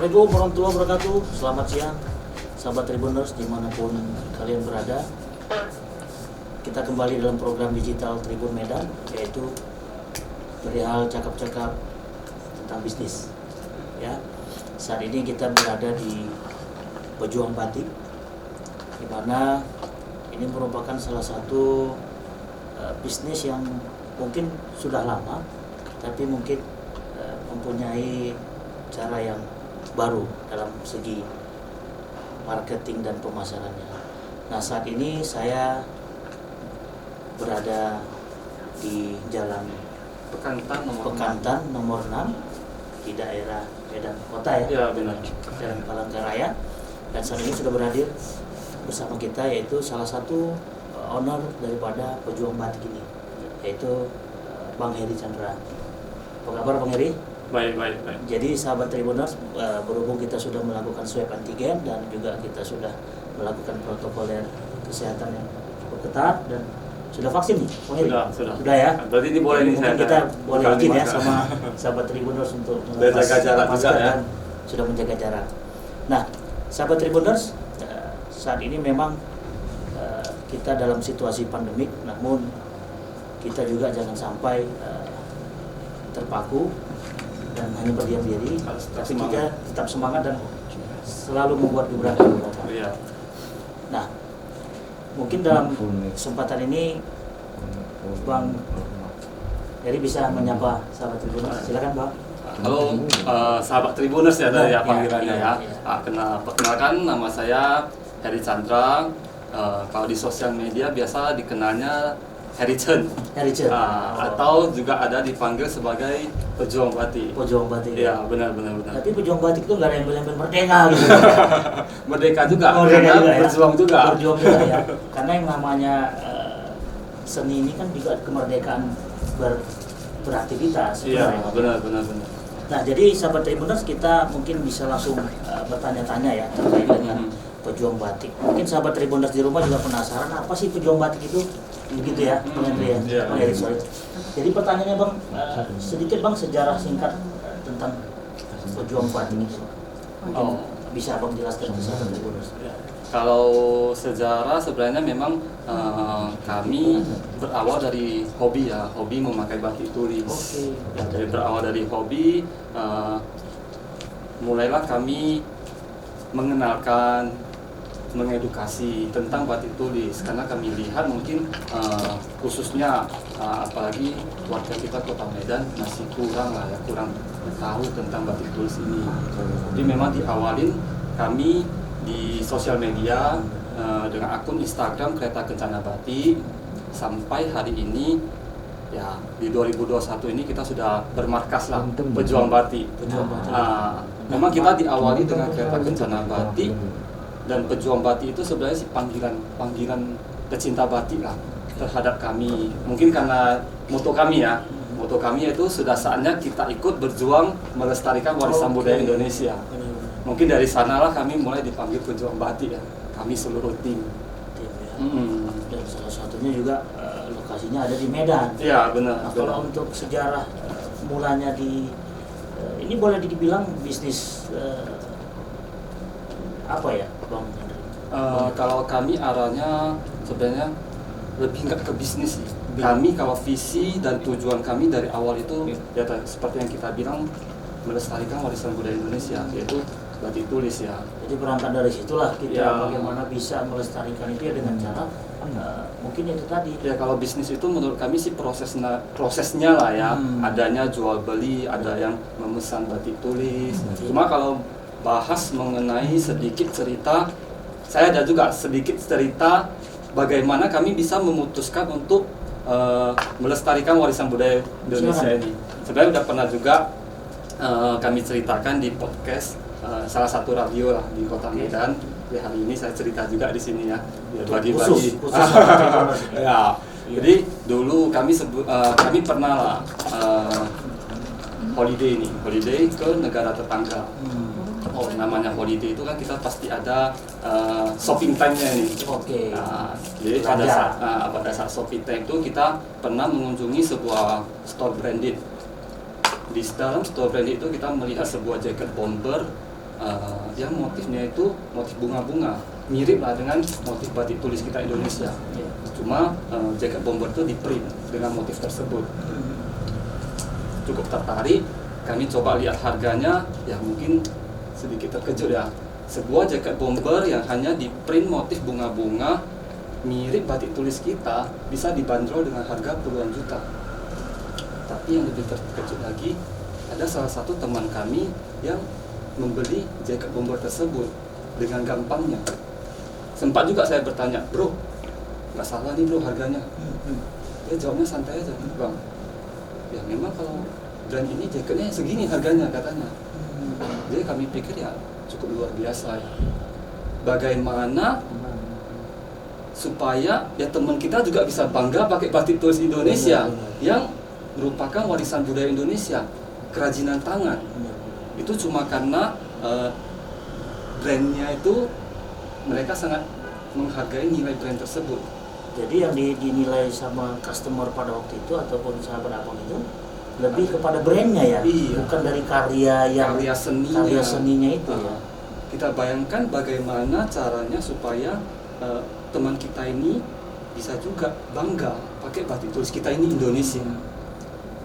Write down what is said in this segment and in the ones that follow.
Assalamualaikum warahmatullahi wabarakatuh. Selamat siang, sahabat Tribuners dimanapun kalian berada. Kita kembali dalam program digital Tribun Medan, yaitu perihal cakap-cakap tentang bisnis. Ya, saat ini kita berada di Pejuang Batik, di mana ini merupakan salah satu bisnis yang mungkin sudah lama, tapi mungkin mempunyai cara yang baru dalam segi marketing dan pemasarannya. Nah, saat ini saya berada di Jalan Bekantan nomor 6 di daerah Medan Kota ya. Ya, benar. Jalan Palangkaraya. Dan saat ini sudah berhadir bersama kita yaitu salah satu owner daripada Pejuang Batik ini, yaitu Bang Heri Chandra. Apa kabar Bang Heri? Baik. Jadi sahabat Tribuners, berhubung kita sudah melakukan swab antigen dan juga kita sudah melakukan protokoler kesehatan yang cukup ketat dan sudah vaksin nih, Bang Heri? Sudah ya? Berarti ini boleh nih saya. Kita boleh izin ya sama sahabat Tribuners untuk menjaga jarak juga ya. Dan sudah menjaga jarak. Nah, sahabat Tribuners, saat ini memang kita dalam situasi pandemik, namun kita juga jangan sampai terpaku dan hanya berdiam diri, tapi kita tetap semangat dan selalu membuat gebrakan-gebrakan. Iya. Nah, mungkin dalam kesempatan ini Bang Heri bisa menyapa sahabat Tribuners. Silakan Bang. Halo sahabat Tribuners ya dari panggilannya ya. Iya. Perkenalkan, nama saya Heri Chandra. Kalau di sosial media biasa dikenalnya Heri Chen. Atau juga ada dipanggil sebagai Pejuang Batik. Pejuang Batik. Iya, benar. Tapi Pejuang Batik itu nggak ada embel-embel merdeka gitu. Merdeka juga, Merdeka juga ya. berjuang juga. Berjuang juga ya. Karena yang namanya seni ini kan juga kemerdekaan beraktivitas. Iya, benar. Nah, jadi sahabat Tribuners, kita mungkin bisa langsung bertanya-tanya ya terkait dengan Pejuang Batik. Mungkin sahabat Tribuners di rumah juga penasaran apa sih Pejuang Batik itu? Begitu ya, Bang Henry ya. Iya. Bang Henry, sorry. Jadi pertanyaannya Bang, sedikit Bang sejarah singkat tentang Pejuang Batik itu. Mungkin bisa Bang jelaskan ke sahabat Tribuners. Kalau sejarah sebenarnya memang kami berawal dari hobi ya, hobi memakai batik tulis. Oke. Jadi berawal dari hobi, mulailah kami mengenalkan, mengedukasi tentang batik tulis karena kami lihat mungkin khususnya apalagi warga kita Kota Medan masih kurang tahu tentang batik tulis ini. Jadi memang diawalin kami di sosial media dengan akun Instagram Kereta Kencana Batik sampai hari ini ya di 2021 ini kita sudah bermarkas lah Pejuang Batik. Memang kita diawali dengan Kereta Kencana Batik dan Pejuang Batik itu sebenarnya panggilan pecinta batik lah terhadap kami. Mungkin karena moto kami itu sudah saatnya kita ikut berjuang melestarikan warisan budaya Indonesia. Mungkin dari sanalah kami mulai dipanggil Pejuang Batik ya, kami seluruh tim ya. Dan salah satunya juga lokasinya ada di Medan. Iya, benar. Nah, kalau untuk sejarah mulanya di ini boleh dibilang bisnis apa ya, Bang Henry? Kalau kami arahnya sebenarnya lebih nggak ke bisnis sih. Kami kalau visi dan tujuan kami dari awal itu ya seperti yang kita bilang melestarikan warisan budaya Indonesia, yaitu batik tulis ya. Jadi berangkat dari situlah kita Ya. bagaimana bisa melestarikan itu ya dengan cara mungkin itu tadi. Ya kalau bisnis itu menurut kami sih prosesnya lah ya. Adanya jual beli, ada yang memesan batik tulis. Cuma kalau bahas mengenai sedikit cerita, saya ada juga sedikit cerita bagaimana kami bisa memutuskan untuk melestarikan warisan budaya Indonesia ini. Sebenarnya udah pernah juga kami ceritakan di podcast salah satu radio lah di Kota Medan. Ya, hari ini saya cerita juga di sini ya, biar bagi-bagi. Khusus Ya, jadi dulu kami pernah lah holiday ke negara tetangga. Namanya holiday itu kan kita pasti ada shopping time-nya nih. Oke. Jadi pada saat shopping time itu kita pernah mengunjungi sebuah store branded. Di dalam store branded itu kita melihat sebuah jaket bomber yang motifnya itu motif bunga-bunga, mirip lah dengan motif batik tulis kita Indonesia. Cuma jaket bomber itu di print dengan motif tersebut. Cukup tertarik, kami coba lihat harganya, ya mungkin sedikit terkejut ya. Sebuah jaket bomber yang hanya di print motif bunga-bunga mirip batik tulis kita bisa dibanderol dengan harga puluhan juta. Tapi yang lebih terkejut lagi, ada salah satu teman kami yang membeli jaket bomber tersebut dengan gampangnya. Sempat juga saya bertanya, bro, nggak salah nih bro harganya. Dia jawabnya santai aja, bang. Ya memang kalau brand ini jaketnya segini harganya katanya. Jadi kami pikir ya cukup luar biasa ya. Bagaimana supaya ya teman kita juga bisa bangga pakai batik tulis Indonesia yang merupakan warisan budaya Indonesia, kerajinan tangan. Itu cuma karena brandnya itu mereka sangat menghargai nilai brand tersebut. Jadi yang dinilai sama customer pada waktu itu ataupun sahabat abang itu lebih kepada brandnya ya, iya, bukan dari karya seninya itu ya. Kita bayangkan bagaimana caranya supaya teman kita ini bisa juga bangga pakai batik tulis kita ini Indonesia.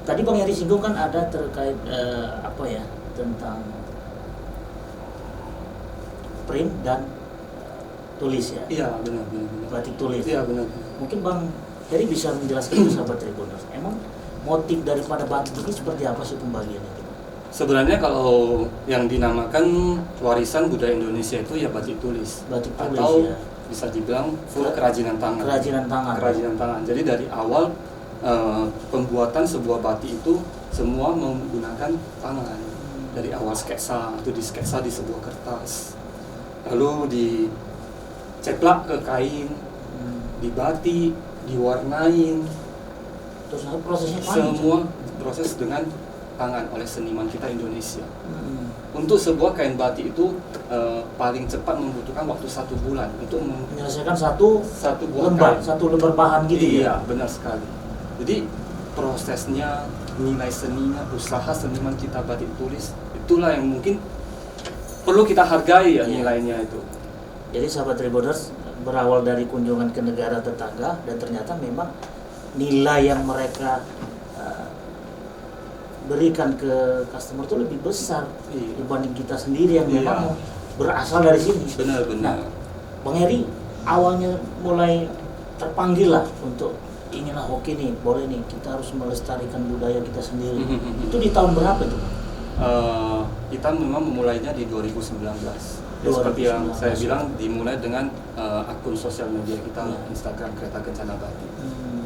Tadi Bang Heri singgung kan ada terkait tentang print dan tulis ya. Iya benar. Batik tulis. Iya benar. Mungkin Bang Heri bisa menjelaskan ke sahabat Tribuners, emang motif daripada batik ini seperti apa sih pembagiannya? Sebenarnya kalau yang dinamakan warisan budaya Indonesia itu ya batik tulis. Batik tulis atau ya. Bisa dibilang full kerajinan tangan. Kerajinan tangan. Jadi dari awal pembuatan sebuah batik itu semua menggunakan tangan. Dari awal sketsa, itu disketsa di sebuah kertas, lalu diceplak ke kain, dibatik, diwarnain. Terus prosesnya panjang. Semua proses dengan tangan oleh seniman kita Indonesia. Untuk sebuah kain batik itu paling cepat membutuhkan waktu 1 bulan untuk menyelesaikan satu buah lembar, kain. satu lembar bahan gitu. Iya, benar sekali. Jadi prosesnya, nilai seninya, usaha seniman kita batik tulis, itulah yang mungkin perlu kita hargai ya, nilainya itu. Jadi sahabat Tribuners, berawal dari kunjungan ke negara tetangga dan ternyata memang nilai yang mereka berikan ke customer itu lebih besar dibanding kita sendiri yang memang berasal dari sini. Benar. Nah, Bang Heri awalnya mulai terpanggil lah untuk inilah oke nih, boleh nih kita harus melestarikan budaya kita sendiri. Itu di tahun berapa tuh? Kita memang memulainya di 2019. Seperti yang saya bilang, dimulai dengan akun sosial media kita, Instagram Kereta Kencana Batik.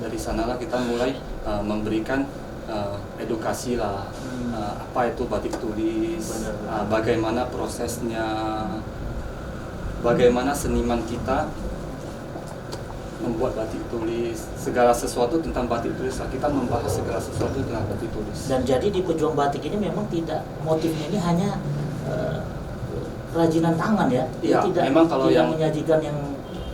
Dari sanalah kita mulai memberikan edukasi lah, apa itu batik tulis, bagaimana prosesnya, bagaimana seniman kita membuat batik tulis, segala sesuatu tentang batik tulis, kita membahas segala sesuatu tentang batik tulis. Dan jadi di Pejuang Batik ini memang tidak, motifnya ini hanya kerajinan tangan ya? Iya, tidak, memang kalau tidak yang menyajikan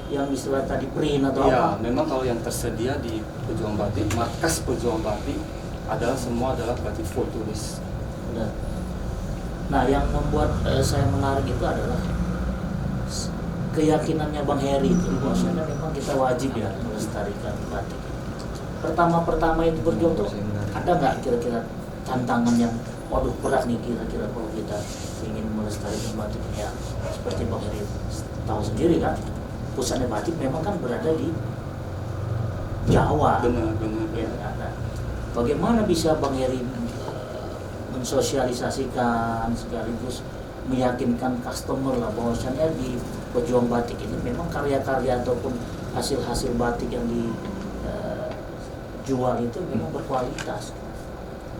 yang istilah tadi print atau apa? Iya, memang kalau yang tersedia di Pejuang Batik, markas Pejuang Batik semua adalah batik full tulis. Benar. Nah, yang membuat saya menarik itu adalah keyakinannya Bang Heri itu, bahwasanya memang kita wajib ya melestarikan batik. Pertama itu berjuang tuh ada nggak kira-kira tantangan yang waduh berat nih kira-kira kalau kita ingin melestarikan batik ya, seperti Bang Heri tahu sendiri kan, pusatnya batik memang kan berada di Jawa. Benar. Ya, nah, bagaimana bisa Bang Heri mensosialisasikan sekaligus meyakinkan customer lah bahwasanya di Pejuang Batik ini memang karya-karya ataupun hasil-hasil batik yang dijual itu memang berkualitas.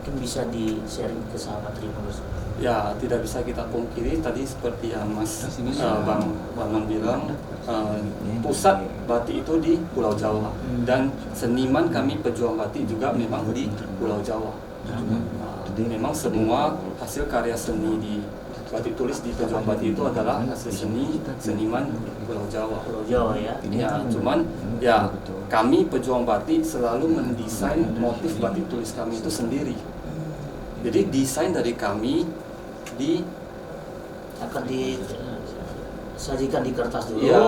Mungkin bisa di-sharing ke sahabat Tribuners. Ya, tidak bisa kita pungkiri tadi seperti yang Bang Waman bilang, pusat batik itu di Pulau Jawa dan seniman kami Pejuang Batik juga memang di Pulau Jawa. Memang semua hasil karya seni di batik tulis di Pejuang Batik itu adalah hasil seniman di Pulau Jawa. Pulau Jawa ya. Ya, cuman ya kami Pejuang Batik selalu mendesain motif batik tulis kami itu sendiri. Jadi desain dari kami akan disajikan di kertas dulu. Iya.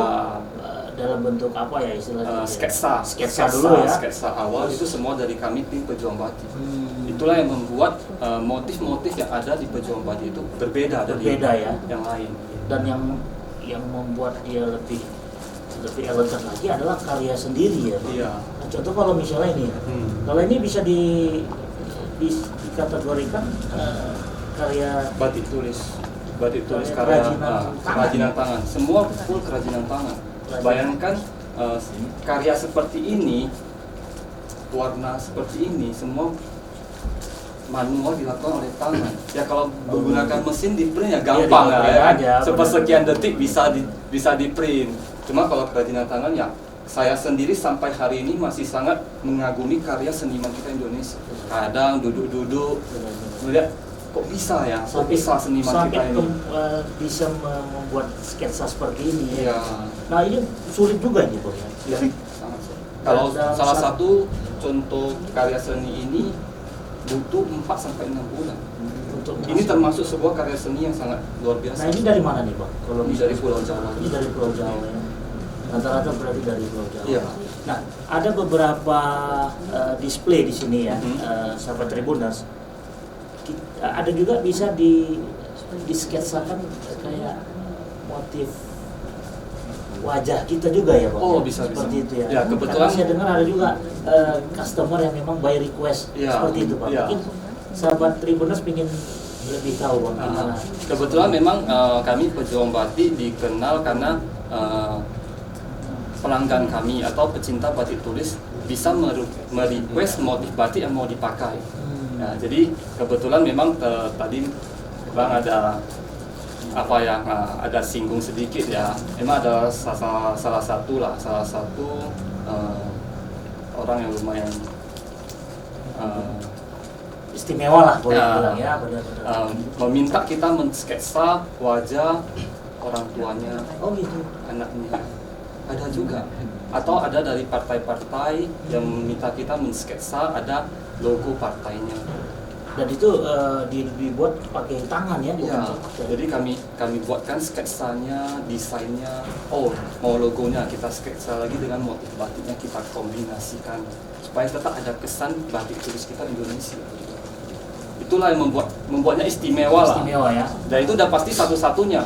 Dalam bentuk apa ya istilahnya? Sketsa dulu ya. Sketsa awal itu semua dari kami tim pejuang batik. Itulah yang membuat motif-motif yang ada di pejuang batik itu berbeda dari ya. yang lain. Dan yang membuat dia lebih elegan lagi adalah karya sendiri ya. Iya. Nah, contoh kalau misalnya ini, kalau ini bisa dikategorikan karya batik tulis karya kerajinan tangan. Semua full kerajinan tangan. Bayangkan karya seperti ini, warna seperti ini, semua manual dilakukan oleh tangan. Ya kalau menggunakan mesin di print ya gampang ya. Sepersekian detik bisa di print. Cuma kalau kerajinan tangan ya saya sendiri sampai hari ini masih sangat mengagumi karya seniman kita Indonesia. Kadang duduk-duduk melihat kok bisa ya, kok bisa seniman kita ini bisa membuat sketsa seperti ini ya. Ya. Nah ini sulit juga ini Bang ya. Ya, sangat sulit. Kalau salah satu contoh karya seni ini butuh 4-6 bulan. Ini termasuk sebuah karya seni yang sangat luar biasa. Nah ini dari mana nih Bang? Kalau Ini dari Pulau Jawa. Ini dari Pulau Jawa ya. Rata-rata berarti dari Pulau Jawa. Iya. Nah ada beberapa display di sini ya, sahabat Tribuners. Ada juga bisa disketsakan kayak motif wajah kita juga ya Pak? Oh bisa seperti itu ya. Ya kebetulan karena saya dengar ada juga customer yang memang by request ya, seperti itu Pak. Ya. Mungkin sahabat Tribuners ingin lebih tahu Bang gimana? Kebetulan memang kami pejuang batik dikenal karena pelanggan kami atau pecinta batik tulis bisa merequest motif batik yang mau dipakai. Nah, jadi kebetulan memang tadi Bang ada ada singgung sedikit ya. Memang ada salah satu orang yang lumayan istimewa lah boleh bilang ya, benar-benar. Meminta kita mensketsa wajah orang tuanya, anaknya. Ada juga. Atau ada dari partai-partai yang meminta kita mensketsa ada logo partainya. Dan itu dibuat pakai tangan ya? Ya, jadi kami buatkan sketsanya, desainnya. Oh, mau logonya kita sketsa lagi dengan motif batiknya kita kombinasikan supaya tetap ada kesan batik tulis kita Indonesia. Itulah yang membuatnya istimewa lah. Istimewa ya. Dan itu udah pasti satu-satunya.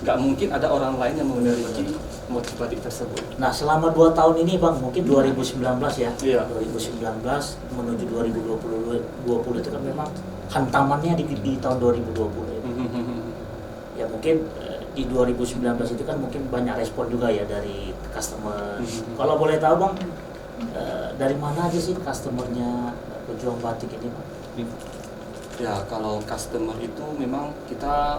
Nggak mungkin ada orang lain yang memiliki motif batik tersebut. Nah selama 2 tahun ini Bang, mungkin 2019 ya, Iya. 2019 menuju 2020 itu kan memang hantamannya di tahun 2020 ya. Ya mungkin di 2019 itu kan mungkin banyak respon juga ya dari customer. Kalau boleh tahu Bang, dari mana aja sih customernya pejuang batik ini Bang? Ya kalau customer itu memang kita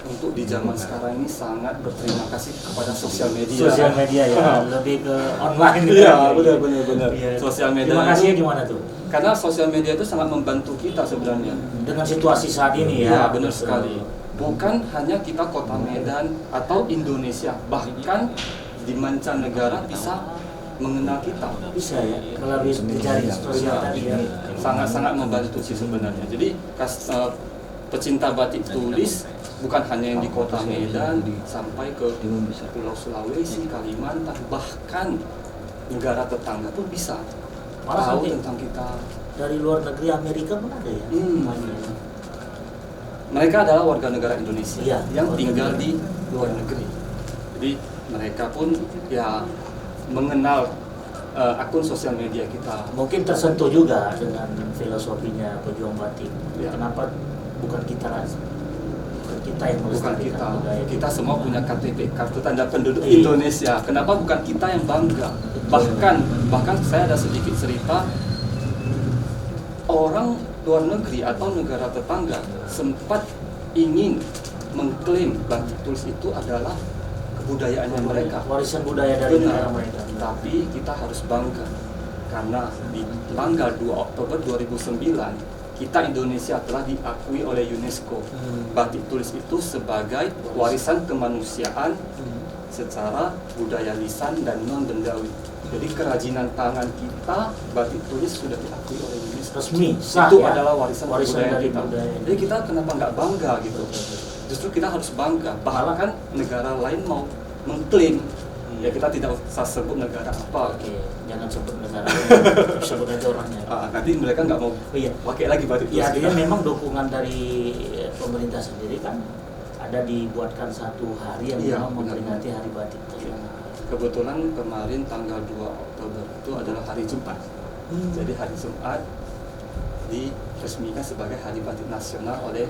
untuk di zaman sekarang ini sangat berterima kasih kepada sosial media. Sosial media ya, lebih ke online. Iya, benar. Iya. Sosial media. Terima kasih gimana tuh? Karena sosial media itu sangat membantu kita sebenarnya. Dengan situasi saat ini ya. Iya, benar sekali. Bukan hanya kita Kota Medan atau Indonesia, bahkan di mancanegara bisa mengenal kita. Bisa ya, melalui jejaring sosial tadi ya. Sangat-sangat membantu sih sebenarnya. Jadi pecinta batik tulis bukan hanya yang di Kota Medan, sampai ke Pulau Sulawesi, Kalimantan, bahkan negara tetangga pun bisa Malah tahu sampai tentang kita. Dari luar negeri Amerika pun ada ya. Mereka adalah warga negara Indonesia Iya, yang tinggal di luar negeri. Jadi mereka pun ya mengenal akun sosial media kita. Mungkin tersentuh juga dengan filosofinya pejuang batik. Ya. Kenapa bukan kita yang Bukan melestarikan budaya kita semua punya KTP, kartu tanda penduduk Iya. Indonesia. Kenapa bukan kita yang bangga? Bahkan saya ada sedikit cerita, orang luar negeri atau negara tetangga sempat ingin mengklaim batik tulis itu adalah kebudayaannya mereka. Warisan budaya dari negara Benar. mereka. Tapi kita harus bangga karena di tanggal 2 Oktober 2009 kita Indonesia telah diakui oleh UNESCO. Batik tulis itu sebagai warisan kemanusiaan secara budaya lisan dan non bendawi. Jadi kerajinan tangan kita, batik tulis sudah diakui oleh UNESCO. Resmi, sah Itu ya? adalah warisan Warisan budaya dari kita. budaya. Jadi kita kenapa nggak bangga gitu? justru kita harus bangga. Bahkan negara lain mau mengklaim, ya kita tidak usah sebut negara apa. Oke, jangan sebut negara, sebut aja orangnya. Nanti mereka nggak mau pakai lagi batik tulis. Ya, artinya memang dukungan dari pemerintah sendiri kan ada dibuatkan satu hari yang memang memperingati Hari Batik Nasional. Kebetulan kemarin tanggal 2 Oktober itu adalah hari Jumat. Jadi hari Jumat diresmikan sebagai Hari Batik Nasional oleh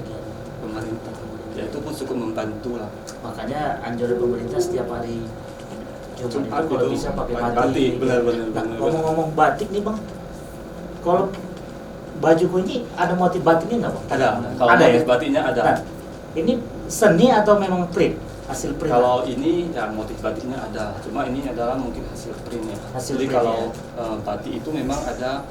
pemerintah. Ya itu pun cukup membantu lah. Makanya anjuran pemerintah setiap hari Jumat itu kalau bisa pakai batik. Benar. Ngomong-ngomong batik nih Bang, kalau bajuku ini ada motif batiknya nggak Bang? Ada. Kalau motif batiknya ada. Nah, ini seni atau memang print? Hasil print? Kalau ini ya motif batiknya ada, cuma ini adalah mungkin hasil printnya. Jadi print, kalau batik itu memang ada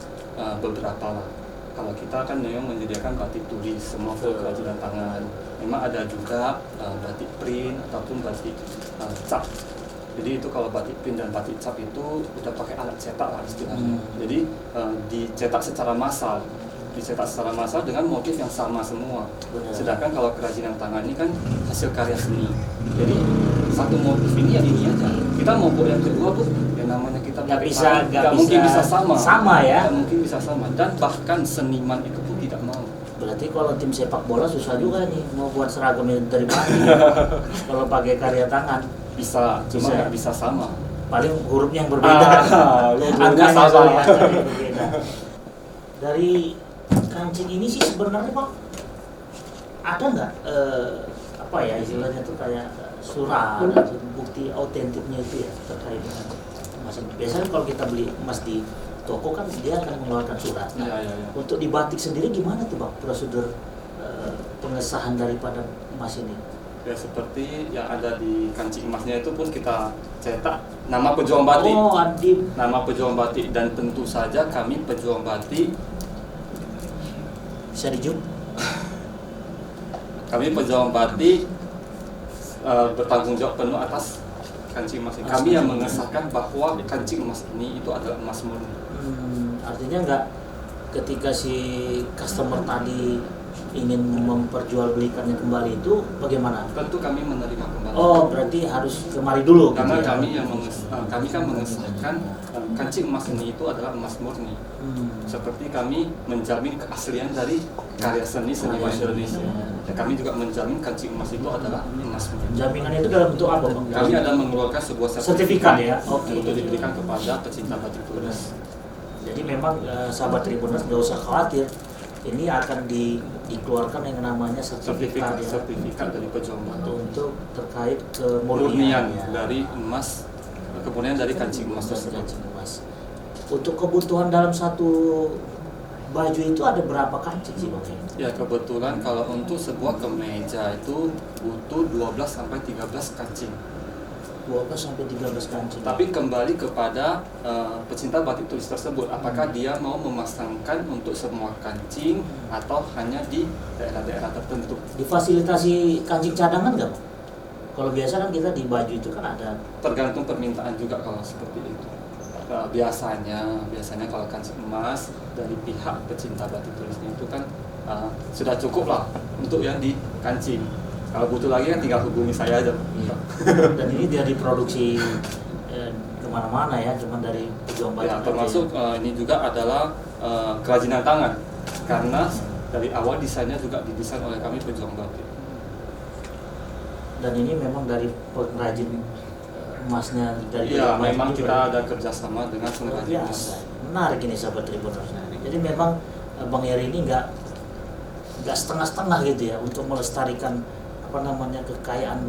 beberapa lah. Kalau kita kan memang menyediakan batik tulis semua kerajinan tangan. Memang ada juga batik print ataupun batik cap. Jadi itu kalau batik print dan batik cap itu udah pakai alat cetak lah istilahnya. Jadi dicetak secara massal. Dicetak secara massal dengan motif yang sama semua. Sedangkan kalau kerajinan tangan ini kan hasil karya seni. Jadi satu motif ini ya ini aja. Kita mau buat yang kedua pun yang namanya kita nggak mungkin bisa sama. Sama ya. Nggak mungkin bisa sama. Dan bahkan seniman itu pun tidak mau. Berarti kalau tim sepak bola susah juga nih mau buat seragam dari batik. Kalau pakai karya tangan bisa, cuma nggak bisa sama. Paling hurufnya yang berbeda. Angkanya sama. Berbeda. Dari kancing ini sih sebenarnya Pak ada nggak apa ya istilahnya tuh kayak surat atau bukti autentiknya itu ya terkait dengan emas ini. Biasanya kalau kita beli emas di toko kan dia akan mengeluarkan surat. Nah, untuk di batik sendiri gimana tuh Bang prosedur pengesahan daripada emas ini? Ya seperti yang ada di kancing emasnya itu pun kita cetak nama pejuang batik. Oh, Adib. Nama pejuang batik dan tentu saja kami pejuang batik. Bisa dijum? Kami pejuang batik bertanggung jawab penuh atas kancing emas ini. Kami yang mengesahkan bahwa kancing emas ini itu adalah emas murni. Artinya nggak ketika si customer tadi ingin memperjualbelikannya kembali itu bagaimana? Tentu kami menerima kembali. Oh, berarti harus kemari dulu. Karena gitu ya? kami kan mengesahkan kancing emas ini itu adalah emas murni. Seperti kami menjamin keaslian dari karya seni seniman Indonesia. Ya, kami juga menjamin kancing emas itu adalah emas murni. Jaminan itu dalam bentuk apa, Bang? Kami ada mengeluarkan sebuah sertifikat ya. Oke. Untuk diberikan kepada pecinta batik tulis. Jadi memang sahabat Tribuners nggak usah khawatir. Ini akan dikeluarkan yang namanya sertifikat dari pejuang batik untuk terkait kemurnian dari emas, kemudian dari kancing emas tersebut. Untuk kebutuhan dalam satu baju itu ada berapa kancing sih Bang? Ya kebetulan kalau untuk sebuah kemeja itu butuh 12 sampai 13 kancing. 12 sampai 13 kancing. Tapi kembali kepada pecinta batik tulis tersebut, apakah dia mau memasangkan untuk semua kancing atau hanya di daerah-daerah tertentu. Difasilitasi kancing cadangan nggak Bang? Kalau biasa kan kita di baju itu kan ada. Tergantung permintaan juga kalau seperti itu. Biasanya kalau kancing emas dari pihak pecinta batik tulisnya itu kan sudah cukup lah untuk yang di kancing. Kalau butuh lagi kan tinggal hubungi saya aja. Dan ini dia diproduksi kemana-mana ya, cuma dari pejuang batik. Ya, termasuk ini juga adalah kerajinan tangan, karena dari awal desainnya juga didesain oleh kami pejuang batik. Dan ini memang dari pengrajin emasnya dari. Iya, memang kita ada kerjasama dengan pengrajin emas. Menarik ini sahabat Tribuners. Jadi memang Bang Heri ini nggak setengah-setengah gitu ya untuk melestarikan kekayaan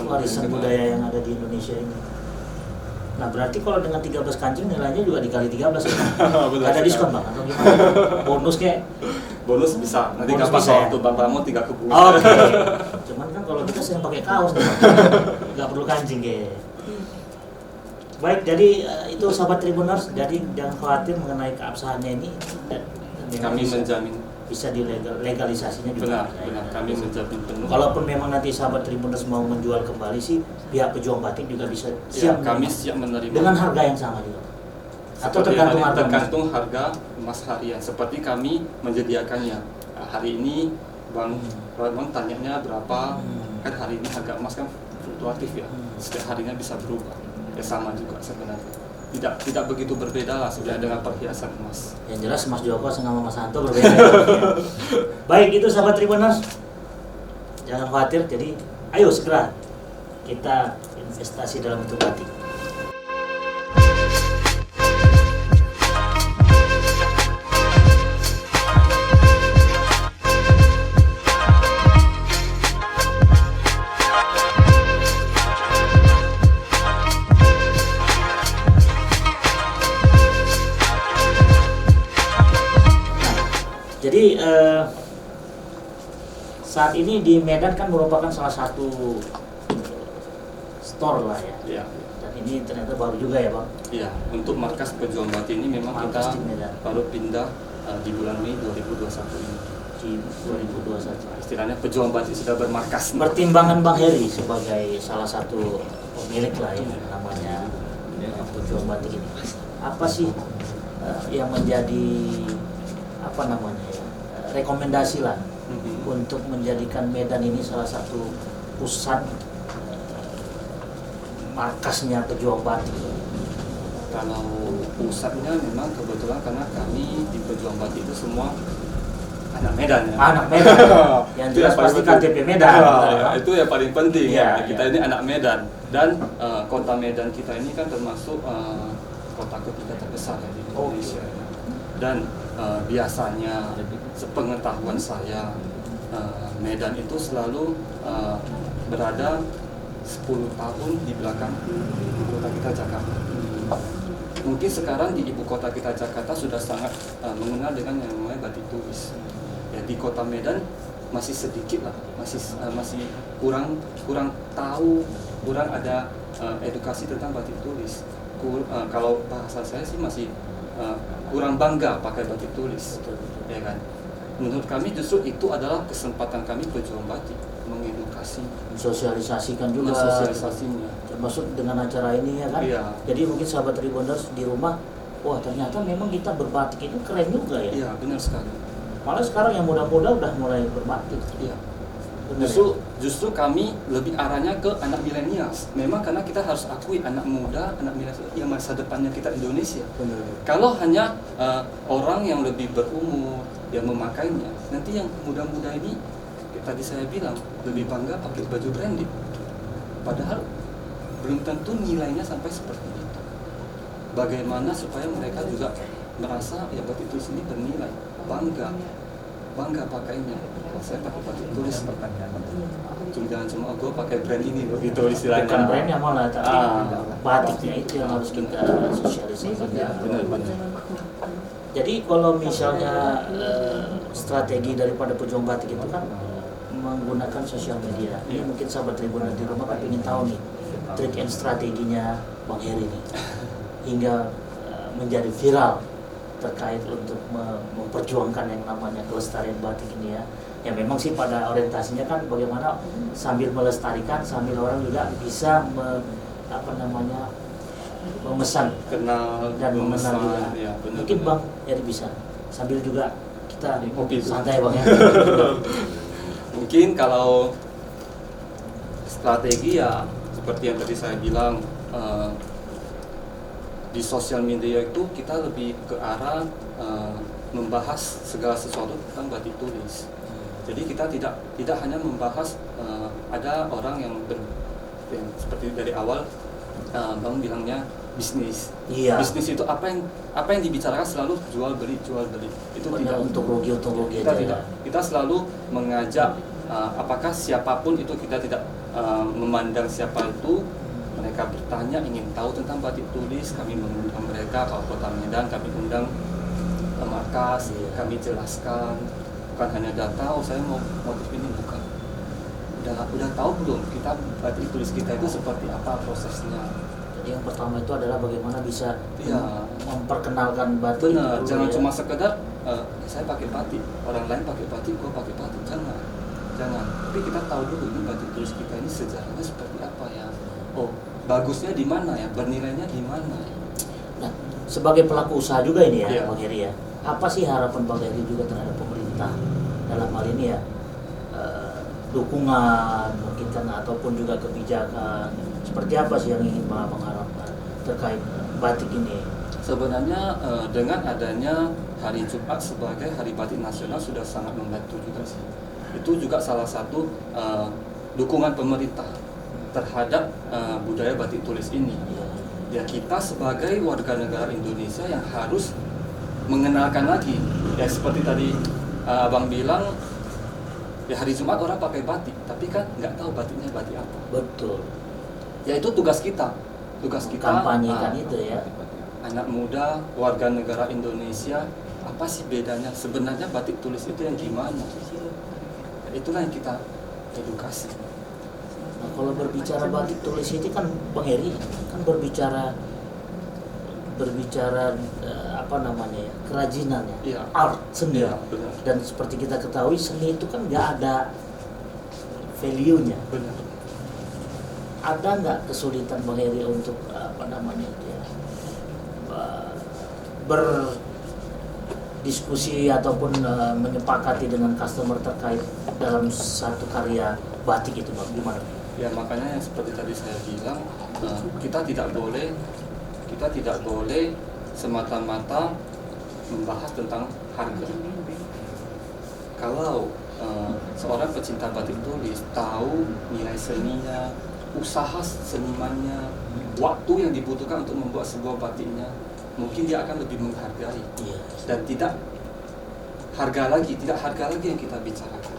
warisan budaya yang ada di Indonesia ini. Nah berarti kalau dengan 13 kancing nilainya juga dikali 13 ya? Ada diskon Bang atau gimana? Bonus kayak? Bonus bisa, nanti kapan waktu Bang Ramo 3 kebun. Oke. Cuman kan kalau kita sering pakai kaos nih, nggak perlu kancing kayak. Baik, jadi itu sahabat Tribuners, jadi jangan khawatir mengenai keabsahannya ini. Kami menjamin bisa dilegalisasinya juga. Benar, kami menjamin penuh. Kalaupun memang nanti sahabat Tribuners mau menjual kembali sih, pihak pejuang batik juga bisa siap. Kami siap menerima dengan harga yang sama juga. Atau tergantung harga emas harian. Seperti kami menyediakannya. Hari ini Bang Radman tanyanya berapa, kan hari ini harga emas kan fluktuatif ya, setiap harinya bisa berubah. Ya sama juga sebenarnya, tidak begitu berbeda lah sebenarnya dengan perhiasan emas. Yang jelas Mas Joko sama Mas Anto berbeda. Baik, itu sahabat Tribuners, jangan khawatir. Jadi ayo segera kita investasi dalam bentuk batik. Jadi saat ini di Medan kan merupakan salah satu store lah ya. Iya. Dan ini ternyata baru juga ya Bang. Iya, untuk markas Pejuang Batik ini memang Markas kita di Medan. baru pindah di bulan Mei 2021 ini. Di 2021. Istilahnya Pejuang Batik sudah bermarkas. Pertimbangan Bang Heri sebagai salah satu pemilik lah ya namanya Pejuang Batik ini. Apa sih yang menjadi apa namanya ya, rekomendasi lah untuk menjadikan Medan ini salah satu pusat markasnya Pejuang Batik? Kalau pusatnya memang kebetulan karena kami di Pejuang Batik itu semua anak Medan ya. Anak Medan. Yang Itu jelas yang paling pasti penting. KTP Medan. Ya, itu yang paling penting Iya, ya. Kita iya. ini anak Medan dan kota Medan kita ini kan termasuk kota ketiga terbesar ya di Indonesia. Dan biasanya sepengetahuan saya Medan itu selalu berada 10 tahun di belakang ibu kota kita Jakarta. Mungkin sekarang di ibu kota kita Jakarta sudah sangat mengenal dengan yang namanya batik tulis. Ya, di kota Medan masih sedikit lah, masih kurang tahu, kurang ada edukasi tentang batik tulis. Kalau bahasa saya sih masih kurang bangga pakai batik tulis, ya kan? Menurut kami justru itu adalah kesempatan kami Pejuang Batik mengedukasi, Sosialisasikan juga. sosialisasinya. Termasuk dengan acara ini ya kan. Iya. Jadi mungkin sahabat Tribuners di rumah, wah ternyata memang kita berbatik itu keren juga ya. Iya, benar sekali. Malah sekarang yang muda-muda udah mulai berbatik. Iya. Benar Justru kami lebih arahnya ke anak milenials. Memang karena kita harus akui anak muda, anak milenials yang masa depannya kita Indonesia. Benar. Kalau hanya orang yang lebih berumur yang memakainya, nanti yang muda-muda ini tadi saya bilang lebih bangga pakai baju branded. Padahal belum tentu nilainya sampai seperti itu. Bagaimana supaya mereka juga merasa ya batik tulis ini bernilai, bangga pakainya. Saya pakai batik tulis, jangan cuma gue pakai brand ini begitu istilahnya. Bukan brandnya malah, tapi batiknya itu yang harus kita sosialisasikan. Benar. Jadi kalau misalnya strategi daripada Pejuang Batik itu kan menggunakan sosial media. Ini mungkin sahabat Tribuners di rumah kan ingin tahu nih trik and strateginya Bang Heri nih hingga menjadi viral terkait untuk memperjuangkan yang namanya kelestarian batik ini ya. Ya memang sih pada orientasinya kan bagaimana sambil melestarikan, sambil orang juga bisa memesan Kenal dan mengenal juga. Ya, benar, Mungkin benar. Bang Heri bisa sambil juga kita Kopi. santai Bang ya. Mungkin kalau strategi ya seperti yang tadi saya bilang, di sosial media itu kita lebih ke arah membahas segala sesuatu tentang batik tulis. Jadi kita tidak hanya membahas ada orang yang seperti dari awal Bang bilangnya bisnis. Iya. Bisnis itu apa yang dibicarakan selalu jual beli. Itu Benar, tidak untuk rugi kita aja. tidak. Kita selalu mengajak apakah siapapun itu, kita tidak memandang siapa itu. Mereka bertanya, ingin tahu tentang batik tulis, kami mengundang mereka. Kalau Kota Medan kami undang ke markas, kami jelaskan. Bukan hanya data, saya mau motif ini, bukan. Udah tahu belum kita batik tulis kita itu seperti apa prosesnya? Jadi yang pertama itu adalah bagaimana bisa Iya. memperkenalkan batik. Benar, dulu jangan ya. cuma sekedar saya pakai batik, orang lain pakai batik, gua pakai batik, jangan. Tapi kita tahu dulu ini batik tulis kita ini sejarahnya seperti apa ya. Oh, bagusnya di mana ya, bernilainya di mana. Nah, sebagai pelaku usaha juga ini ya, Iya. Bang Heri ya. Apa sih harapan Bang Heri juga terhadap pemerintah dalam hal ini ya? dukungan mungkin kan ataupun juga kebijakan. Seperti apa sih yang ingin Abang harapkan terkait batik ini? Sebenarnya dengan adanya Hari Jumat sebagai Hari Batik Nasional sudah sangat membantu juga sih. Itu juga salah satu dukungan pemerintah terhadap budaya batik tulis ini. Ya kita sebagai warga negara Indonesia yang harus mengenalkan lagi. Ya seperti tadi Abang bilang, ya hari Jumat orang pakai batik, tapi kan nggak tahu batiknya batik apa. Betul. Ya itu tugas kita. Tugas kita Kampanyekan itu ya. anak muda, warga negara Indonesia, apa sih bedanya? Sebenarnya batik tulis itu yang gimana? Itulah yang kita edukasi. Nah, kalau berbicara batik tulis itu kan Bang Heri kan berbicara apa namanya ya, kerajinan ya, Iya. art seni. Iya, benar. Dan seperti kita ketahui seni itu kan nggak ada value-nya. Benar. Ada nggak kesulitan Bang Heri untuk apa namanya itu ya, berdiskusi ataupun menyepakati dengan customer terkait dalam satu karya batik itu Bang? Gimana? Ya makanya yang seperti tadi saya bilang, kita tidak boleh semata-mata membahas tentang harga. Kalau seorang pecinta batik tulis tahu nilai seninya, usaha senimannya, waktu yang dibutuhkan untuk membuat sebuah batiknya, mungkin dia akan lebih menghargai. Iya. Dan tidak harga lagi yang kita bicarakan.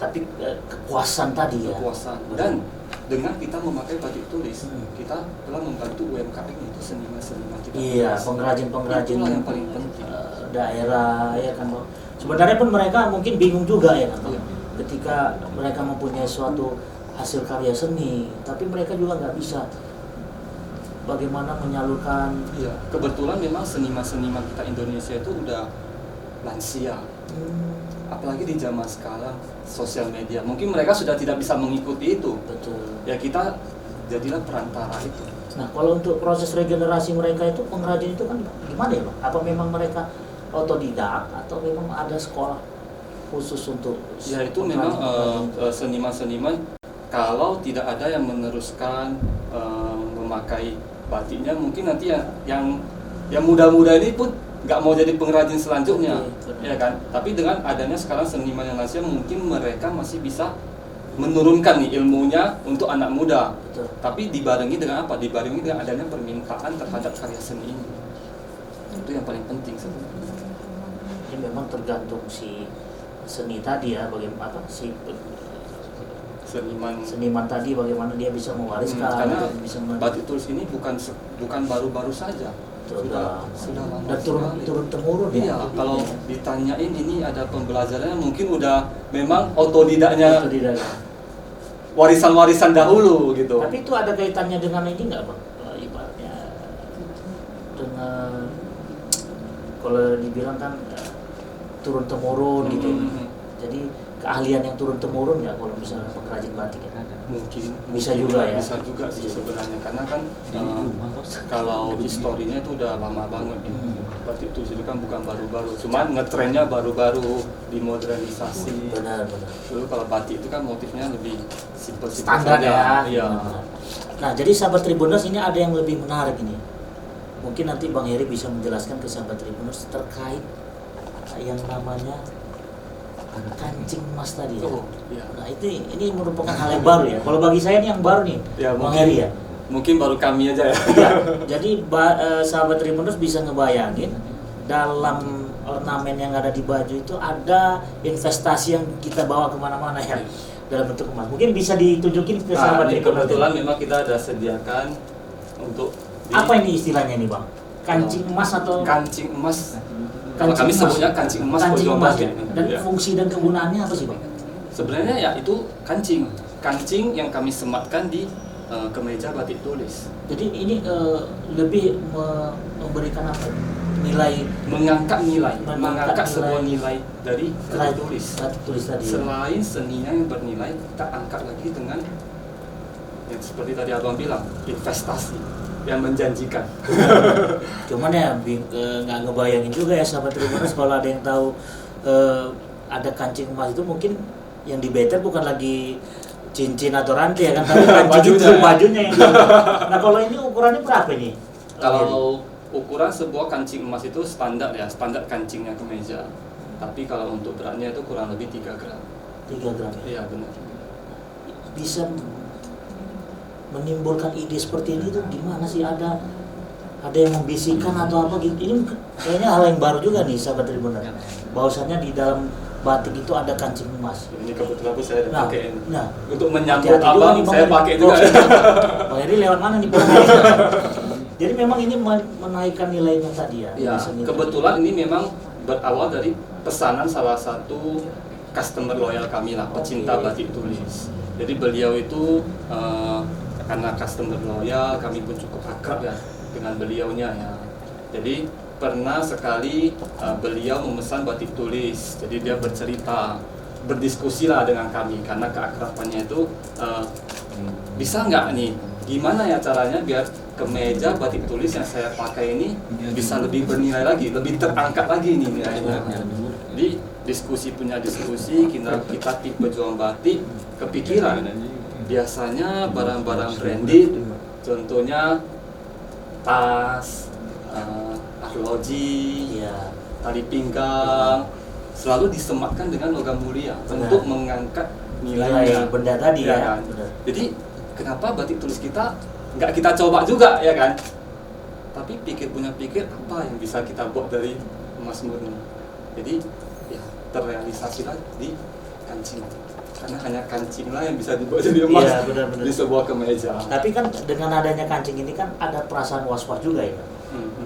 Tapi kepuasan tadi ya. Kepuasan. Dan dengan kita memakai batik tulis, kita telah membantu UMKM itu seniman-seniman kita. Iya, pengrajin-pengrajin Itulah yang paling penting. Daerah ya kan Bang. Sebenarnya pun mereka mungkin bingung juga ya kan Bang. Iya. Ketika mereka mempunyai suatu hasil karya seni, tapi mereka juga nggak bisa bagaimana menyalurkan. Iya. Kebetulan memang seniman-seniman kita Indonesia itu udah lansia. Apalagi di zaman sekarang sosial media, mungkin mereka sudah tidak bisa mengikuti itu. Betul. Ya kita jadilah perantara itu. Nah, kalau untuk proses regenerasi mereka itu pengrajin itu kan gimana ya Bang? Apa memang mereka otodidak atau memang ada sekolah khusus untuk Ya itu memang seniman-seniman kalau tidak ada yang meneruskan memakai batiknya, mungkin nanti yang muda-muda ini pun nggak mau jadi pengrajin selanjutnya. Oke, Ya kan? Tapi dengan adanya sekarang seniman yang lansia, mungkin mereka masih bisa menurunkan nih ilmunya untuk anak muda. Betul. Tapi dibarengi dengan apa? Dibarengi dengan adanya permintaan terhadap karya seni ini. Itu yang paling penting sebenarnya. Ini memang tergantung si seni tadi ya, bagaimana si seniman tadi bagaimana dia bisa mewariskan, karena bisa batik tulis ini bukan baru-baru saja. Sudah lama dan sekali. turun temurun Iya, ya. kalau ditanyain ini ada pembelajarannya, mungkin udah memang otodidaknya, warisan-warisan dahulu gitu. Tapi itu ada kaitannya dengan ini nggak Bang? Ibaratnya dengan kalau dibilang kan turun temurun gitu. Jadi keahlian yang turun temurun nggak kalau misalnya pengrajin batik ya? Mungkin Bisa juga ya? Bisa juga sih sebenarnya, karena kan kalau historinya itu udah lama banget. Batik tulis itu kan bukan baru-baru, cuman ngetrennya baru-baru, dimodernisasi. Benar. Dulu kalau batik itu kan motifnya lebih simpel Standar ya. Iya. Nah, jadi sahabat Tribuners ini ada yang lebih menarik ini. Mungkin nanti Bang Heri bisa menjelaskan ke sahabat Tribuners terkait yang namanya kancing emas tadi ya. Oh, iya. Nah, ini merupakan hal yang baru ya. Kalau bagi saya ini yang baru nih, Ya, Bang Heri ya. Mungkin baru kami aja ya. Iya. Jadi sahabat Tribuners bisa ngebayangin dalam ornamen yang ada di baju itu ada investasi yang kita bawa kemana-mana ya dalam bentuk emas. Mungkin bisa ditunjukin ke sahabat Ini Tribuners. kebetulan memang kita ada sediakan untuk Apa ini istilahnya nih Bang? Kancing emas atau kancing emas. Kancing Kami emas. sebutnya kancing emas Kancing Pojok emas Batik. ya. Dan Ya. fungsi dan kegunaannya apa sih Bang? Sebenarnya ya itu kancing yang kami sematkan di kemeja batik tulis. Jadi ini lebih memberikan apa? Nilai Mengangkat Mengangkat sebuah nilai dari batik tulis. Batik tulis tadi. Selain seninya yang bernilai, kita angkat lagi dengan yang seperti tadi Abang bilang, investasi yang menjanjikan. Cuman ya nggak ngebayangin juga ya sahabat Tribuners kalau ada yang tahu ada kancing emas itu mungkin yang di better bukan lagi cincin atau rantai ya kan, tapi kancing itu bajunya yang nah kalau ini ukurannya berapa ini? Kalau ukuran sebuah kancing emas itu standar ya, standar kancingnya kemeja. Tapi kalau untuk beratnya itu kurang lebih 3 gram. 3 gram. Iya benar. Bisa menimbulkan ide seperti ini tuh gimana sih, ada yang membisikkan atau apa gitu? Ini kayaknya hal yang baru juga nih sahabat Tribuners. Bahwasannya di dalam batik itu ada kancing emas. Ini kebetulan saya pakai ini. Nah, untuk menyambut abang saya pakai juga. Bang Heri lewat mana nih Bang? Jadi memang ini menaikkan nilainya tadi ya. Ya, kebetulan ini memang berawal dari pesanan salah satu customer loyal kami lah, pecinta batik tulis. Jadi beliau itu karena customer loyal, kami pun cukup akrab ya dengan beliaunya ya. Jadi pernah sekali beliau memesan batik tulis. Jadi dia bercerita, berdiskusi lah dengan kami karena keakrabannya itu bisa nggak nih, gimana ya caranya biar kemeja batik tulis yang saya pakai ini bisa lebih bernilai lagi, lebih terangkat lagi nih nilainya. Jadi diskusi punya diskusi, kita tim pejuang batik kepikiran biasanya barang-barang branded, contohnya tas, arloji, ya, tali pinggang, selalu disematkan dengan logam mulia untuk mengangkat nilai benda tadi ya. Kan? Jadi kenapa batik tulis kita nggak kita coba juga ya kan? Tapi pikir apa yang bisa kita buat dari emas murni. Jadi ya terrealisasilah di kancing. Karena hanya kancing lah yang bisa dibuat jadi emas di sebuah kemeja. Tapi kan dengan adanya kancing ini kan ada perasaan was-was juga ya.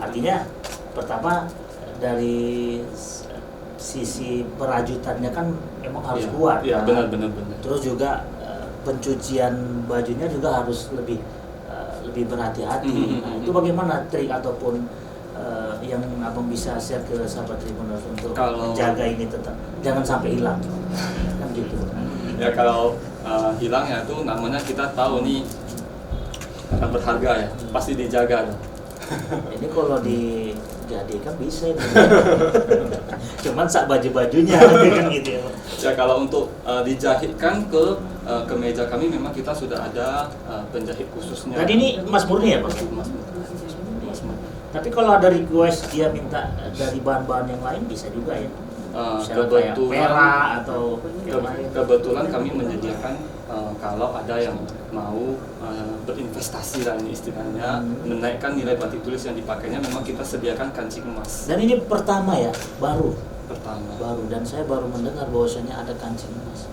Artinya pertama dari sisi perajutannya kan memang harus kuat. Iya, kan? benar. Terus juga pencucian bajunya juga harus lebih berhati-hati. Nah, itu bagaimana trik ataupun yang abang bisa share ke sahabat Tribuners untuk menjaga ini tetap jangan sampai hilang, kan gitu. Ya kalau hilang ya itu namanya kita tahu nih berharga ya, pasti dijaga. Ini kalau dijadikan bisa ini. Cuman sak baju-bajunya kan gitu ya. Ya kalau untuk dijahitkan ke kemeja kami memang kita sudah ada penjahit khususnya. Tadi ini emas murni ya Pak? Emas murni. Tapi kalau ada request dia minta dari bahan-bahan yang lain bisa juga ya. Kebetulan atau kebetulan kami menyediakan kalau ada yang mau berinvestasi lah ini istilahnya, menaikkan nilai batik tulis yang dipakainya, memang kita sediakan kancing emas. Dan ini pertama ya, baru dan saya baru mendengar bahwasanya ada kancing emas.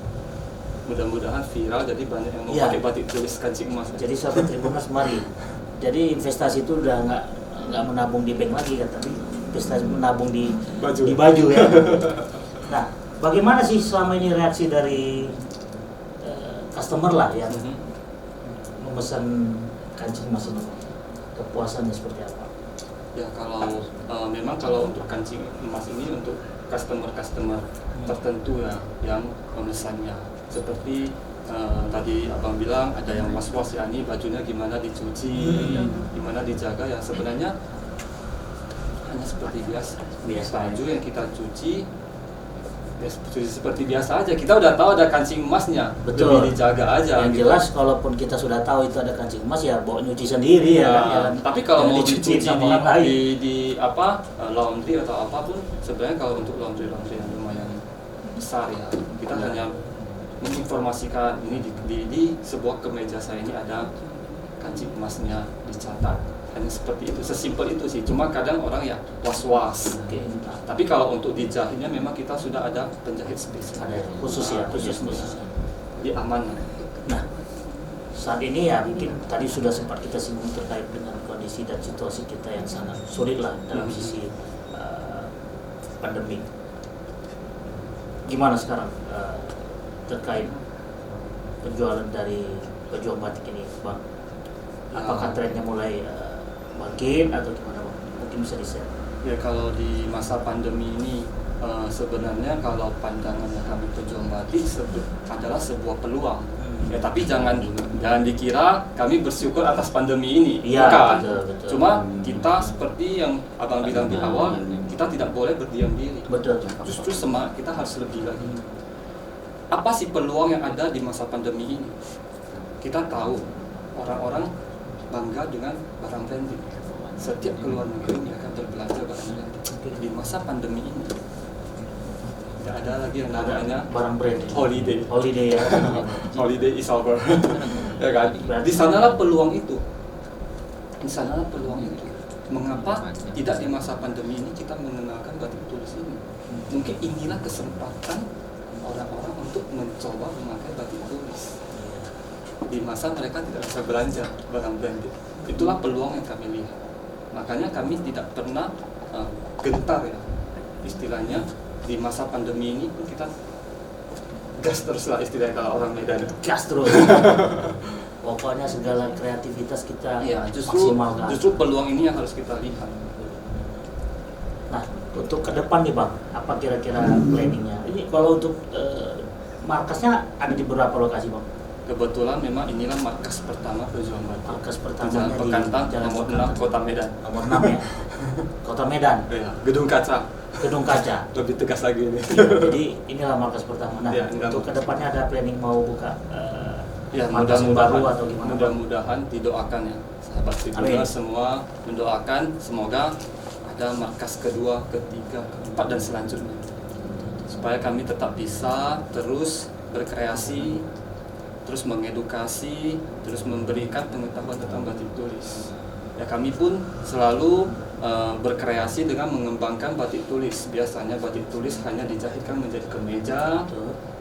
Mudah-mudahan viral jadi banyak yang mau pakai batik tulis kancing emas. Jadi sahabat Tribuners mari. Jadi investasi itu udah nggak menabung di bank lagi kan, tapi investasi menabung di baju ya. Nah, bagaimana sih selama ini reaksi dari customer lah yang memesan kancing emas ini? Kepuasannya seperti apa? Ya kalau memang kalau untuk kancing emas ini untuk customer tertentu ya yang memesannya, seperti tadi abang bilang ada yang was-was ya, ini bajunya gimana dicuci, gimana dijaga, ya sebenarnya hanya seperti biasa baju yang kita cuci ya seperti biasa aja, kita udah tahu ada kancing emasnya. Betul. Lebih dijaga aja. Yang gitu. jelas kalaupun kita sudah tahu itu ada kancing emas ya bawa nyuci sendiri ya. Tapi kalau mau dicuci sama orang lain di apa laundry atau apapun, sebenarnya kalau untuk laundry yang lumayan besar ya, kita hanya menginformasikan ini di sebuah kemeja saya ini ada kancing emasnya, dicatat. Hanya seperti itu, sesimpel itu sih. Cuma kadang orang ya was-was. Nah, tapi kalau untuk dijahitnya memang kita sudah ada penjahit spesial. Ada khusus ya, khusus. Di aman. Nah, saat ini ya mungkin tadi sudah sempat kita singgung terkait dengan kondisi dan situasi kita yang sangat sulit lah dalam sisi pandemi. Gimana sekarang terkait penjualan dari pejuang batik ini, Bang? Apakah trennya mulai bangkit atau gimana, Bang? Mungkin bisa di-share. Ya kalau di masa pandemi ini sebenarnya kalau pandangannya kami pejuang batik adalah sebuah peluang. Ya tapi jangan dikira kami bersyukur atas pandemi ini. Iya, bukan. Betul. Cuma kita seperti yang abang bilang di awal, kita tidak boleh berdiam diri. Betul. Justru semangat kita harus lebih lagi. apa sih peluang yang ada di masa pandemi ini? Kita tahu orang-orang bangga dengan barang branded. Setiap keluar negeri mereka berbelanja barang branded. Di masa pandemi ini tidak ada lagi yang namanya barang branded. Holiday ya. Holiday is over. Ya kan? Di sanalah peluang itu. Mengapa tidak di masa pandemi ini kita mengenalkan batik tulis ini? Mungkin inilah kesempatan orang-orang untuk mencoba memakai batik tulis di masa mereka tidak bisa belanja barang branded. Itulah peluang yang kami lihat. Makanya kami tidak pernah gentar ya, istilahnya di masa pandemi ini pun kita gas terus lah istilahnya kalau orang Medan. Gas terus. Pokoknya segala kreativitas kita maksimalkan. Justru peluang ini yang harus kita lihat. Nah, untuk ke depan nih Bang, apa kira-kira planningnya? Ini kalau untuk markasnya ada di beberapa lokasi Bang? Kebetulan memang inilah markas pertama Pejuang Batik. Markas pertama Jalan Pekantang, nomor 6 Kota Medan. Nomor 6 ya, Kota Medan. Ya, Gedung Kaca. Gedung Kaca. Lebih tegas lagi ini. Ya, jadi inilah markas pertama. Nah, ya, untuk kedepannya ada planning mau buka ya, markas baru atau gimana? Mudah-mudahan didoakan ya, sahabat Tribuners semua mendoakan semoga ada markas kedua, ketiga, keempat dan selanjutnya, supaya kami tetap bisa terus berkreasi, terus mengedukasi, terus memberikan pengetahuan tentang batik tulis. Ya, kami pun selalu berkreasi dengan mengembangkan batik tulis. Biasanya batik tulis hanya dijahitkan menjadi kemeja.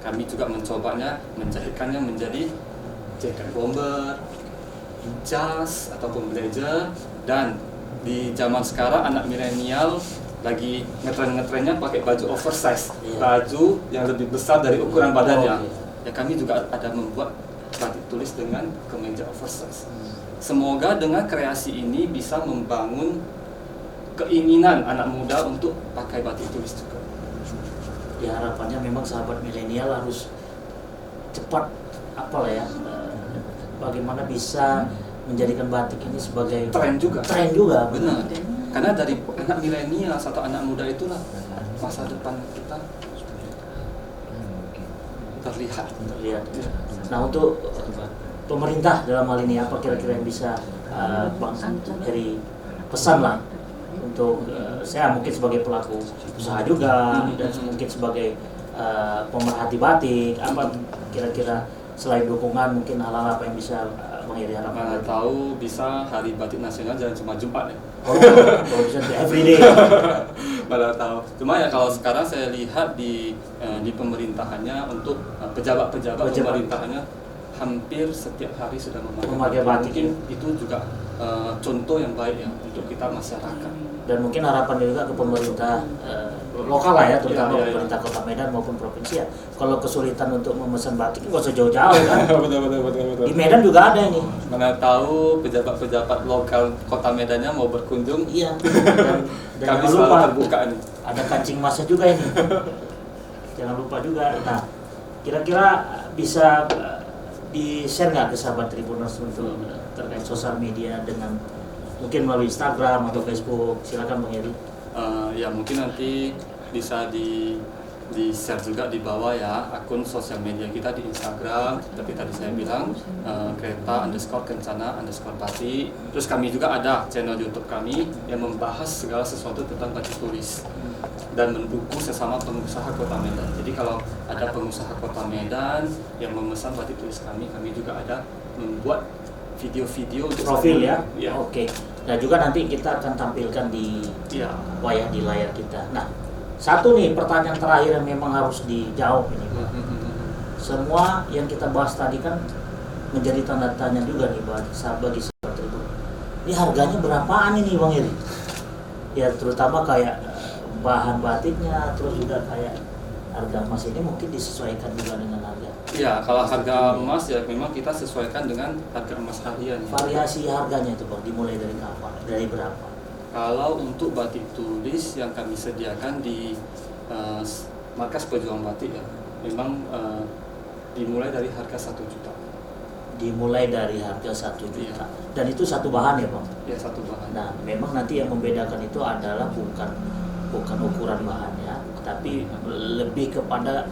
Kami juga mencobanya, menjahitkannya menjadi jaket bomber, jas ataupun blazer. Dan di zaman sekarang anak milenial lagi ngetren-ngetrennya pakai baju oversize, baju yang lebih besar dari ukuran badannya. Ya, kami juga ada membuat batik tulis dengan kemeja oversize. Semoga dengan kreasi ini bisa membangun keinginan anak muda untuk pakai batik tulis juga. Ya, harapannya memang sahabat milenial harus cepat bagaimana bisa menjadikan batik ini sebagai Tren juga. Benar. Karena dari anak milenial atau anak muda itulah masa depan kita terlihat. Nah, untuk pemerintah dalam hal ini apa kira-kira yang bisa Bang dari pesan lah untuk saya mungkin sebagai pelaku usaha juga dan mungkin sebagai pemerhati batik, apa kira-kira selain dukungan mungkin hal-hal apa yang bisa Bang Heri harapkan? Mana tahu bisa Hari Batik Nasional jangan cuma Jumat ya. Kalau bisa everyday. Mana tahu. Cuma ya kalau sekarang saya lihat di pemerintahannya untuk pejabat-pejabat pemerintahannya hampir setiap hari sudah memakai batik. Mungkin itu juga contoh yang baik ya untuk kita masyarakat. Dan mungkin harapan juga ke pemerintah lokal lah ya, terutama pemerintah Kota Medan maupun provinsi ya. Kalau kesulitan untuk memesan batik nggak usah jauh-jauh kan. Betul. Di Medan juga ada ini. Mana tahu pejabat-pejabat lokal Kota Medannya mau berkunjung. Iya. Dan kami jangan selalu lupa terbuka nih. Ada kancing emasnya juga ini. Jangan lupa juga. Nah, kira-kira bisa di-share nggak ke sahabat Tribuners untuk terkait sosial media dengan mungkin melalui Instagram atau Facebook? Silakan Bang Heri. Ya mungkin nanti bisa di-share juga di bawah ya akun sosial media kita di Instagram. Tapi tadi saya bilang Kereta_Kencana_Batik. Terus kami juga ada channel YouTube kami yang membahas segala sesuatu tentang batik tulis dan mendukung sesama pengusaha Kota Medan. Jadi kalau ada pengusaha Kota Medan yang memesan batik tulis kami juga ada membuat video-video untuk profil ya. Ya. Oke. Nah, juga nanti kita akan tampilkan di wayang di layar kita. Nah, satu nih pertanyaan terakhir yang memang harus dijawab ini, Pak. Semua yang kita bahas tadi kan menjadi tanda tanya juga nih bagi sahabat itu. Ini harganya berapaan ini Bang Heri? Ya terutama kayak bahan batiknya, terus juga kayak harga emas ini mungkin disesuaikan juga dengan harga. Ya, kalau harga emas ya memang kita sesuaikan dengan harga emas harian. Variasi harganya itu Bang, dimulai dari kapan? Dari berapa? Kalau untuk batik tulis yang kami sediakan di markas Pejuang Batik ya, memang dimulai dari harga 1 juta. Dimulai dari harga 1 juta. Dan itu satu bahan ya Bang? Ya, satu bahan. Nah, memang nanti yang membedakan itu adalah bukan ukuran bahannya, tapi lebih kepada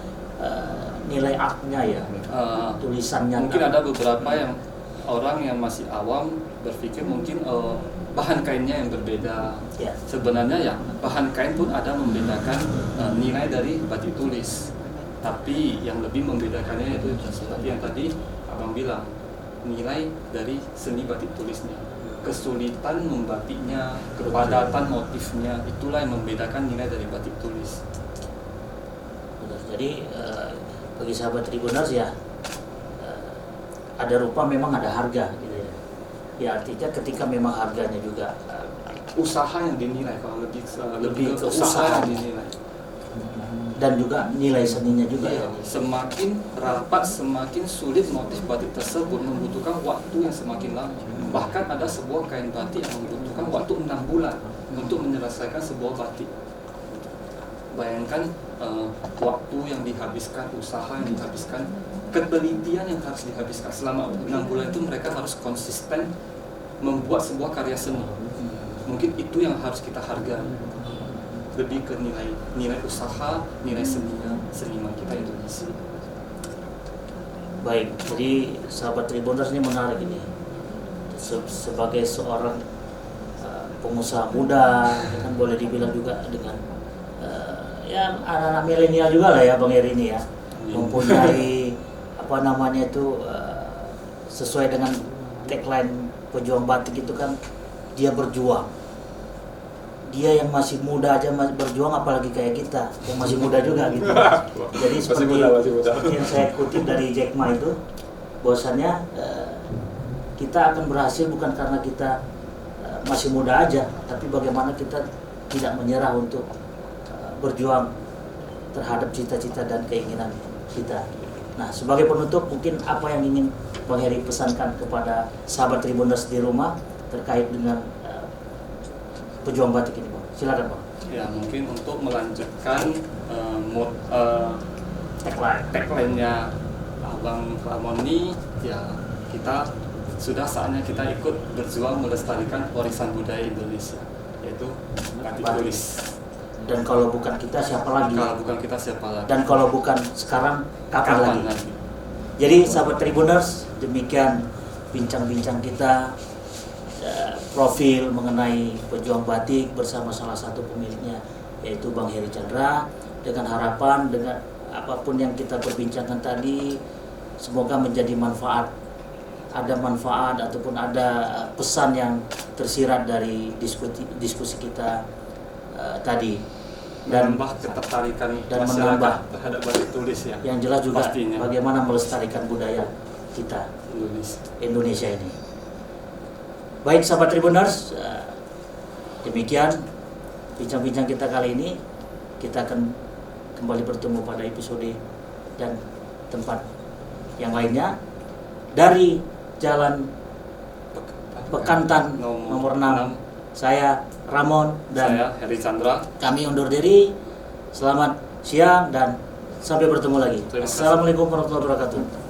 nilai artnya ya, tulisannya. Mungkin ada beberapa yang orang yang masih awam berpikir mungkin bahan kainnya yang berbeda. Ya. Sebenarnya ya bahan kain pun ada membedakan nilai dari batik tulis. Tapi yang lebih membedakannya itu seperti yang tadi Abang bilang, nilai dari seni batik tulisnya. Kesulitan membatiknya, kepadatan motifnya, itulah yang membedakan nilai dari batik tulis. Benar. Jadi bagi sahabat Tribuners ya, ada rupa memang ada harga gitu ya. Ya artinya ketika memang harganya juga Usaha yang dinilai, kalau Lebih ke ke usaha usaha. yang dinilai. dan juga nilai seninya juga Iya, ya. semakin rapat, semakin sulit motif batik tersebut, membutuhkan waktu yang semakin lama. Bahkan ada sebuah kain batik yang membutuhkan waktu 6 bulan untuk menyelesaikan sebuah batik. Bayangkan waktu yang dihabiskan, usaha yang dihabiskan, ketelitian yang harus dihabiskan. Selama 6 bulan itu mereka harus konsisten membuat sebuah karya seni. Mungkin itu yang harus kita hargai. Lebih ke nilai usaha, nilai seninya, seniman kita Indonesia. Baik, jadi sahabat Tribuners ini menarik ini. Sebagai seorang pengusaha muda, kan boleh dibilang juga dengan ya anak-anak milenial juga lah ya Bang Heri ini ya, mempunyai apa namanya itu sesuai dengan tagline pejuang batik itu kan, dia berjuang. Dia yang masih muda aja masih berjuang, apalagi kayak kita yang masih muda juga gitu. Jadi seperti yang saya kutip dari Jack Ma itu, bahwasannya kita akan berhasil bukan karena kita masih muda aja, tapi bagaimana kita tidak menyerah untuk berjuang terhadap cita-cita dan keinginan kita. Nah, sebagai penutup mungkin apa yang ingin Bang Heri pesankan kepada sahabat Tribuners di rumah terkait dengan pejuang batik ini, Bang? Silakan, Bang. Ya, mungkin untuk melanjutkan tagline-nya Abang Ramoni, ya kita sudah saatnya kita ikut berjuang melestarikan warisan budaya Indonesia, yaitu batik tulis. Dan kalau bukan kita siapa lagi? Kalau bukan kita siapa lagi? Dan kalau bukan sekarang kapan lagi? Jadi sahabat Tribuners, demikian bincang-bincang kita, profil mengenai pejuang batik bersama salah satu pemiliknya, yaitu Bang Heri Chandra. Dengan harapan dengan apapun yang kita perbincangkan tadi, semoga menjadi manfaat, ada manfaat ataupun ada pesan yang tersirat dari diskusi kita tadi, dan menambah ketertarikan dan masyarakat menambah terhadap batik tulis ya. Yang jelas juga pastinya. Bagaimana melestarikan budaya kita Indonesia ini. Baik sahabat Tribuners, demikian bincang-bincang kita kali ini. Kita akan kembali bertemu pada episode dan tempat yang lainnya dari Jalan Bekantan nomor 6. Saya Ramon dan saya Heri Chandra. Kami undur diri. Selamat siang dan sampai bertemu lagi. Terima kasih. Assalamualaikum warahmatullahi wabarakatuh.